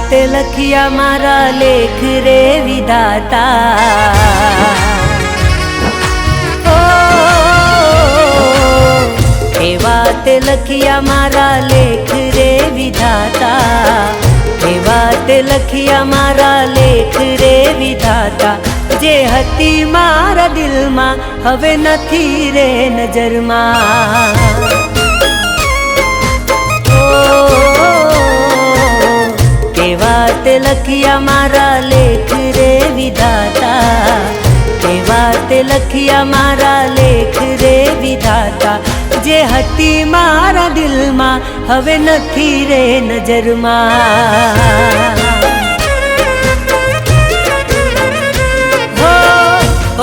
તે લખ્યા મારા લેખ રે વિધાતા, એવા તે લખ્યા મારા લેખ રે વિધાતા, એવા તે લખ્યા મારા લેખ રે વિધાતા, જે હતી મારા દિલમાં હવે નથી રે નજરમાં. કેવા તે લખ્યા મારા લેખ રે વિધાતા, કેવા તે લખ્યા મારા લેખ રે વિધાતા, જે હતી મારા દિલમાં હવે નથી રે નજરમાં.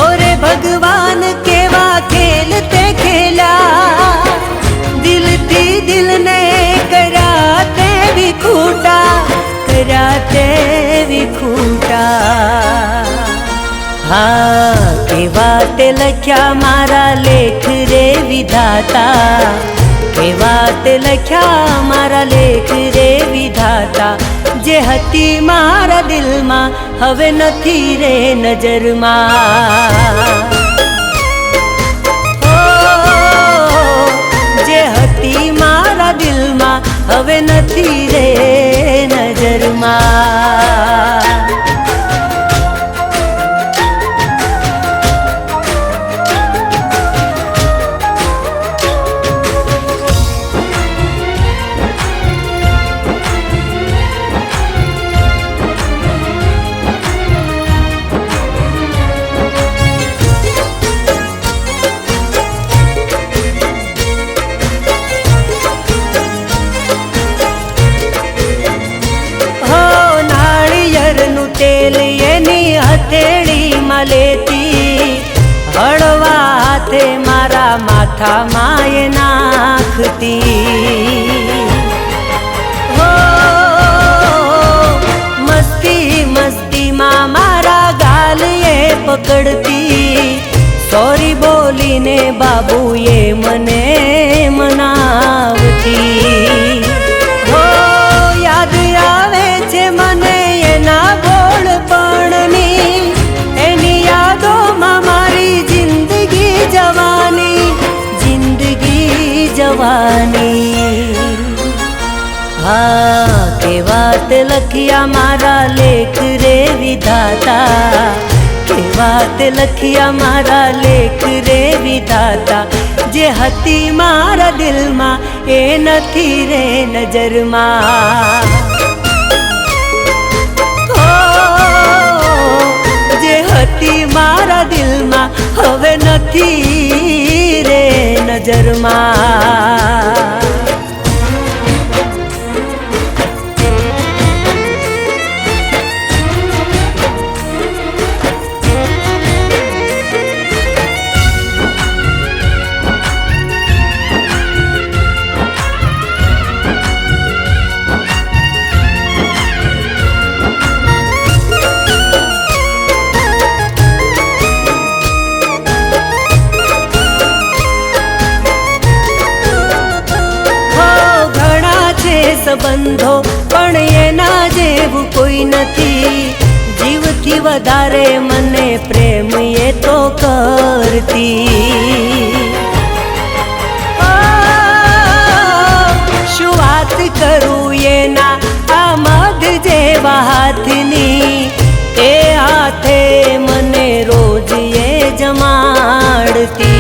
ઓરે ભગવાન કેવા ખેલ તે ખેલ્યા, દિલથી દિલને કર્યા તે વિખૂટા, કર્યા તે વિખૂટા. હા કેવા તે લખ્યા મારા લેખ રે વિધાતા, કેવા તે લખ્યા મારા લેખ રે વિધાતા, જે હતી મારા દિલમાં હવે નથી રે નજરમાં. જે હતી મારા દિલમાં હવે નથી રે નજરમાં. તેલ એની હથેળીમાં લેતી, હળવા હાથે મારા માથામાં એ નાખતી. હો મસ્તી મસ્તીમાં મારા ગાલ એ પકડતી, સોરી બોલીને બાબુએ મને મનાવતી. હો યાદ આવે છે મને એના બોળપણની, એની યાદોમાં મારી જિંદગી જવાની, જિંદગી જવાની. હા કેવા તે લખ્યા મારા લેખ રે વિધાતા, કેવા તે લખ્યા મારા લેખ રે વિધાતા, જે હતી મારા દિલમાં એ નથી રે નજરમાં. જે હતી મારા દિલમાં હવે નથી રે નજરમાં. સંબંધો પણ એના જેવું કોઈ નથી, જીવથી વધારે મને પ્રેમ એ તો કરતી. શું વાત કરું એના આ મધ જેવા હાથની, એ હાથે મને રોજ એ જમાડતી.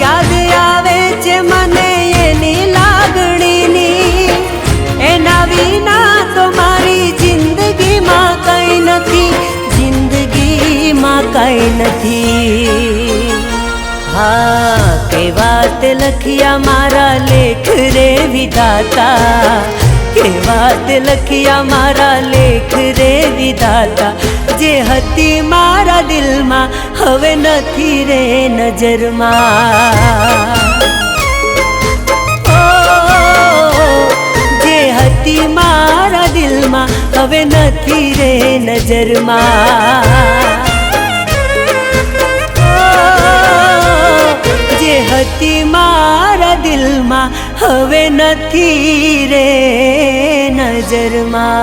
યાદ આવે છે મને એની લાગણીની, એના વિના તો મારી જિંદગીમાં કઈ નથી, જિંદગીમાં કઈ નથી. હા કેવા તે લખ્યા મારા લેખ રે વિધાતા, કેવા તે લખ્યા મારા લેખ રે વિધાતા, જે હતી મારા દિલમાં હવે નથી રે નજરમાં. જે હતી મારા દિલમાં હવે નથી રે નજરમાં. જે હતી મારા દિલમાં હવે નથી રે નજરમાં.